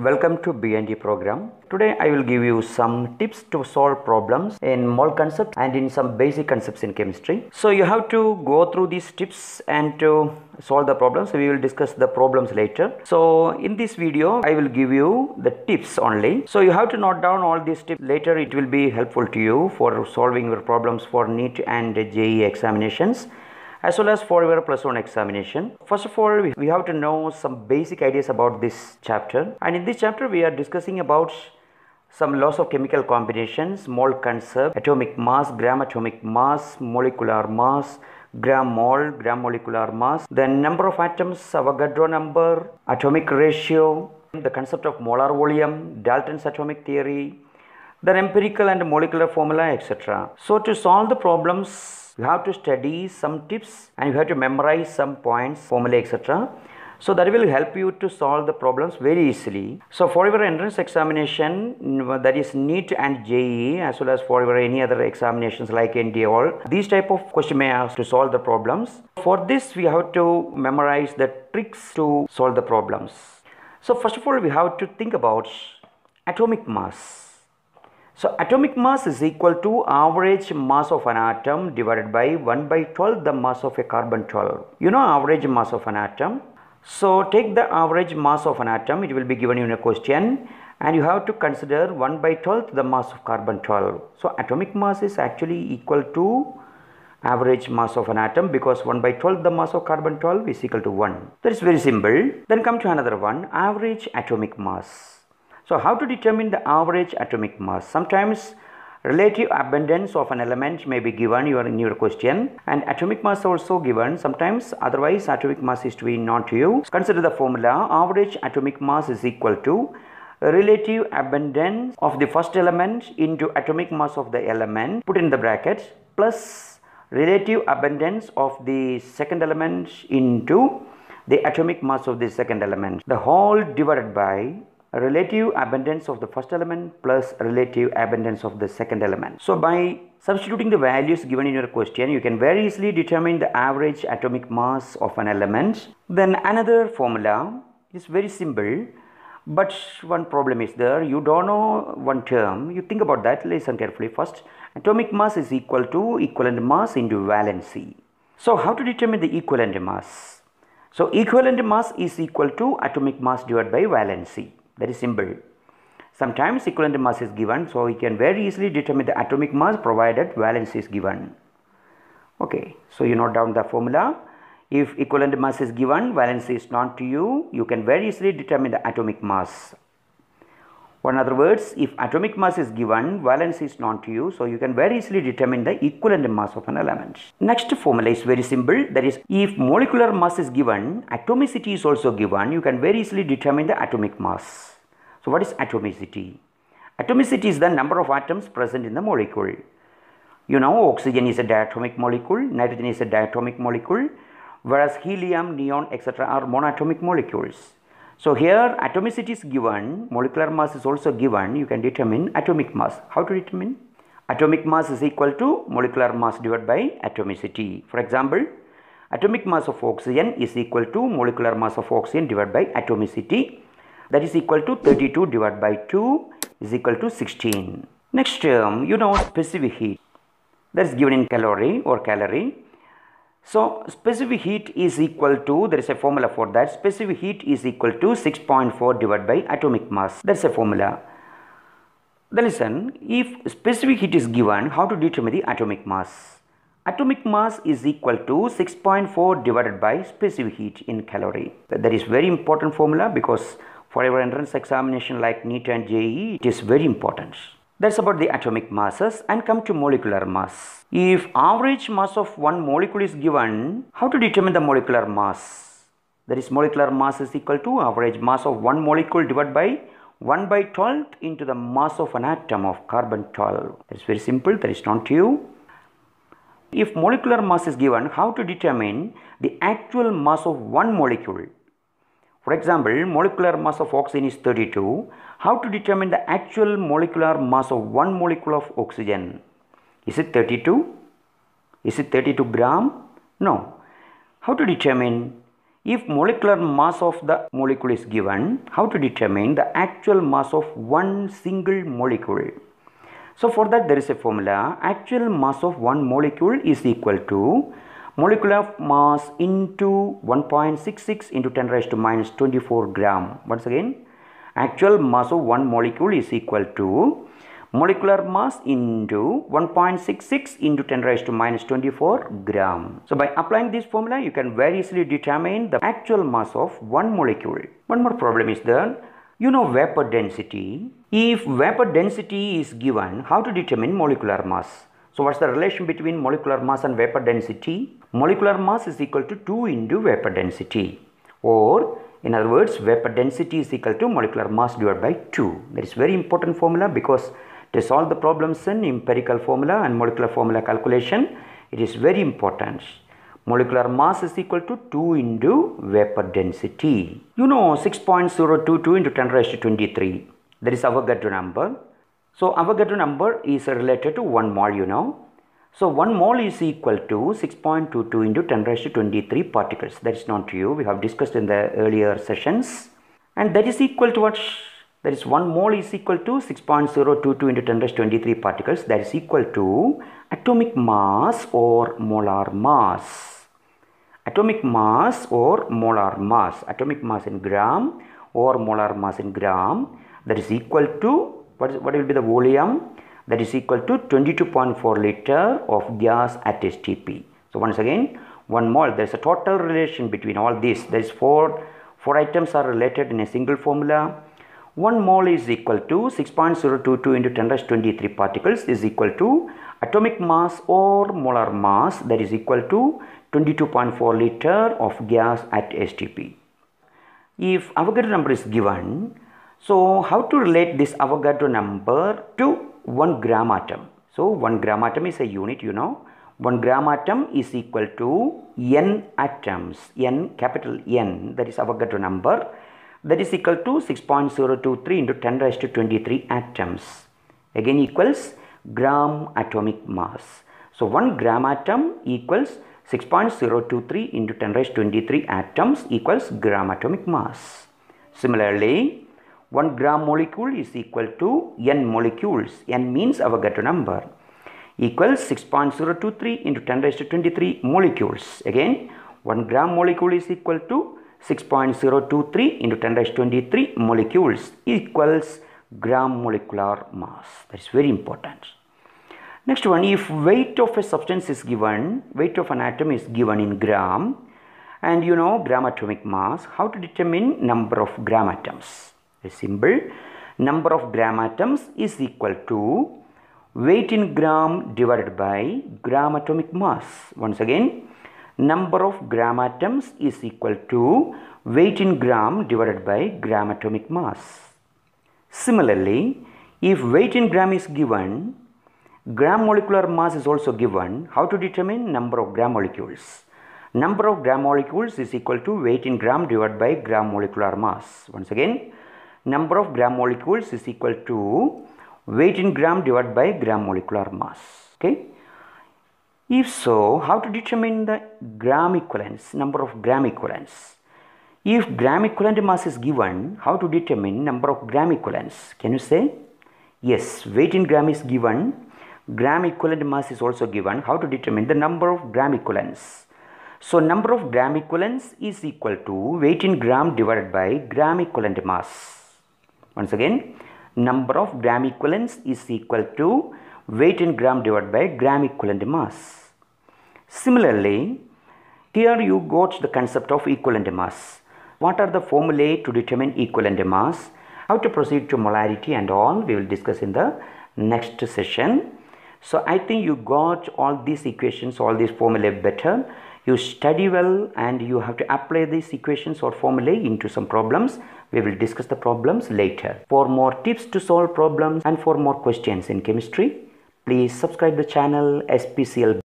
Welcome to BND program. Today I will give you some tips to solve problems in mole concept and in some basic concepts in chemistry. So you have to go through these tips and to solve the problems. We will discuss the problems later. So in this video I will give you the tips only. So you have to note down all these tips. Later it will be helpful to you for solving your problems for NEET and JEE examinations, as well as for your +1 examination. First of all, we have to know some basic ideas about this chapter. And in this chapter, we are discussing about some laws of chemical combinations, mole concept, atomic mass, gram atomic mass, molecular mass, gram mole, gram molecular mass, then number of atoms, Avogadro number, atomic ratio, the concept of molar volume, Dalton's atomic theory, the empirical and molecular formula, etc. So to solve the problems, you have to study some tips and you have to memorize some points, formula, etc. So that will help you to solve the problems very easily. So for your entrance examination, that is NEET and JEE, as well as for your any other examinations like NDA, all these type of question may ask to solve the problems. For this, we have to memorize the tricks to solve the problems. So first of all, we have to think about atomic mass. So atomic mass is equal to average mass of an atom divided by 1/12 the mass of a carbon-12. You know average mass of an atom. So take the average mass of an atom, it will be given in a question, and you have to consider 1/12 the mass of carbon-12. So atomic mass is actually equal to average mass of an atom, because 1/12 the mass of carbon-12 is equal to 1. That is very simple. Then come to another one, average atomic mass. So how to determine the average atomic mass? Sometimes relative abundance of an element may be given in your question, and atomic mass also given sometimes. Otherwise atomic mass is to be known to you. Consider the formula. Average atomic mass is equal to relative abundance of the first element into atomic mass of the element, put in the brackets, plus relative abundance of the second element into the atomic mass of the second element, the whole divided by relative abundance of the first element plus relative abundance of the second element. So by substituting the values given in your question, you can very easily determine the average atomic mass of an element. Then another formula is very simple, but one problem is there. You don't know one term. You think about that. Listen carefully first. Atomic mass is equal to equivalent mass into valency. So how to determine the equivalent mass? So equivalent mass is equal to atomic mass divided by valency. That is simple. Sometimes equivalent mass is given, so we can very easily determine the atomic mass provided valency is given. Okay, so you note down the formula. If equivalent mass is given, valency is known to you, you can very easily determine the atomic mass. Or in other words, if atomic mass is given, valency is known to you, so you can very easily determine the equivalent mass of an element. Next formula is very simple. That is, if molecular mass is given, atomicity is also given, you can very easily determine the atomic mass. So what is atomicity? Atomicity is the number of atoms present in the molecule. You know, oxygen is a diatomic molecule, nitrogen is a diatomic molecule, whereas helium, neon, etc. are monatomic molecules. So here atomicity is given, molecular mass is also given, you can determine atomic mass. How to determine? Atomic mass is equal to molecular mass divided by atomicity. For example, atomic mass of oxygen is equal to molecular mass of oxygen divided by atomicity. That is equal to 32 divided by 2 is equal to 16. Next term, you know specific heat. That is given in calorie or calorie. So specific heat is equal to, there is a formula for that, specific heat is equal to 6.4 divided by atomic mass. That's a formula. Then listen, if specific heat is given, how to determine the atomic mass? Atomic mass is equal to 6.4 divided by specific heat in calorie. That is very important formula, because for your entrance examination like NEET and JEE, it is very important. That's about the atomic masses. And come to molecular mass. If average mass of one molecule is given, how to determine the molecular mass? That is, molecular mass is equal to average mass of one molecule divided by 1/12 into the mass of an atom of carbon-12. That is very simple. That is known to you. If molecular mass is given, how to determine the actual mass of one molecule? For example, molecular mass of oxygen is 32. How to determine the actual molecular mass of one molecule of oxygen? Is it 32? Is it 32 gram? No. How to determine? If molecular mass of the molecule is given, how to determine the actual mass of one single molecule? So for that there is a formula. Actual mass of one molecule is equal to molecular mass into 1.66 into 10 raised to minus 24 gram. Once again, actual mass of one molecule is equal to molecular mass into 1.66 into 10 raised to minus 24 gram. So by applying this formula, you can very easily determine the actual mass of one molecule. One more problem is there. You know vapor density. If vapor density is given, how to determine molecular mass? So what's the relation between molecular mass and vapor density? Molecular mass is equal to 2 into vapor density. Or in other words, vapor density is equal to molecular mass divided by 2. That is very important formula because to solve the problems in empirical formula and molecular formula calculation, it is very important. Molecular mass is equal to 2 into vapor density. You know 6.022 into 10 raised to 23. That is Avogadro number. So Avogadro number is related to 1 mole, you know. So 1 mole is equal to 6.22 into 10 raised to 23 particles. That is not true. We have discussed in the earlier sessions. And that is equal to what? That is 1 mole is equal to 6.022 into 10 raised to 23 particles. That is equal to atomic mass or molar mass. Atomic mass or molar mass. Atomic mass in gram or molar mass in gram. That is equal to, what will be the volume? That is equal to 22.4 liter of gas at STP. So once again, 1 mole, there is a total relation between all these. There is four items are related in a single formula. 1 mole is equal to 6.022 into 10 raised to 23 particles is equal to atomic mass or molar mass, that is equal to 22.4 liter of gas at STP. If Avogadro number is given, so how to relate this Avogadro number to 1 gram atom? So 1 gram atom is a unit, you know. 1 gram atom is equal to n atoms, n, capital N, that is Avogadro number. That is equal to 6.023 into 10 raised to 23 atoms. Again equals gram atomic mass. So 1 gram atom equals 6.023 into 10 raised to 23 atoms equals gram atomic mass. Similarly, 1 gram molecule is equal to n molecules. N means Avogadro number. Equals 6.023 into 10 raised to 23 molecules. Again, 1 gram molecule is equal to 6.023 into 10 raised to 23 molecules equals gram molecular mass. That is very important. Next one, if weight of a substance is given, weight of an atom is given in gram, and you know gram atomic mass, how to determine number of gram atoms? It's simple. Number of gram atoms is equal to weight in gram divided by gram atomic mass. Once again, number of gram atoms is equal to weight in gram divided by gram atomic mass. Similarly, if weight in gram is given, gram molecular mass is also given, how to determine number of gram molecules? Number of gram molecules is equal to weight in gram divided by gram molecular mass. Once again, number of gram molecules is equal to weight in gram divided by gram molecular mass. Okay. If so, how to determine the gram equivalence, number of gram equivalents? If gram equivalent mass is given, how to determine number of gram equivalents? Can you say? Yes, weight in gram is given, gram equivalent mass is also given. How to determine the number of gram equivalents? So number of gram equivalents is equal to weight in gram divided by gram equivalent mass. Once again, number of gram equivalents is equal to weight in gram divided by gram equivalent mass. Similarly, here you got the concept of equivalent mass. What are the formulae to determine equivalent mass? How to proceed to molarity and all we will discuss in the next session. So I think you got all these equations, all these formulae better. You study well and you have to apply these equations or formulae into some problems. We will discuss the problems later. For more tips to solve problems and for more questions in chemistry, please subscribe the channel SPCL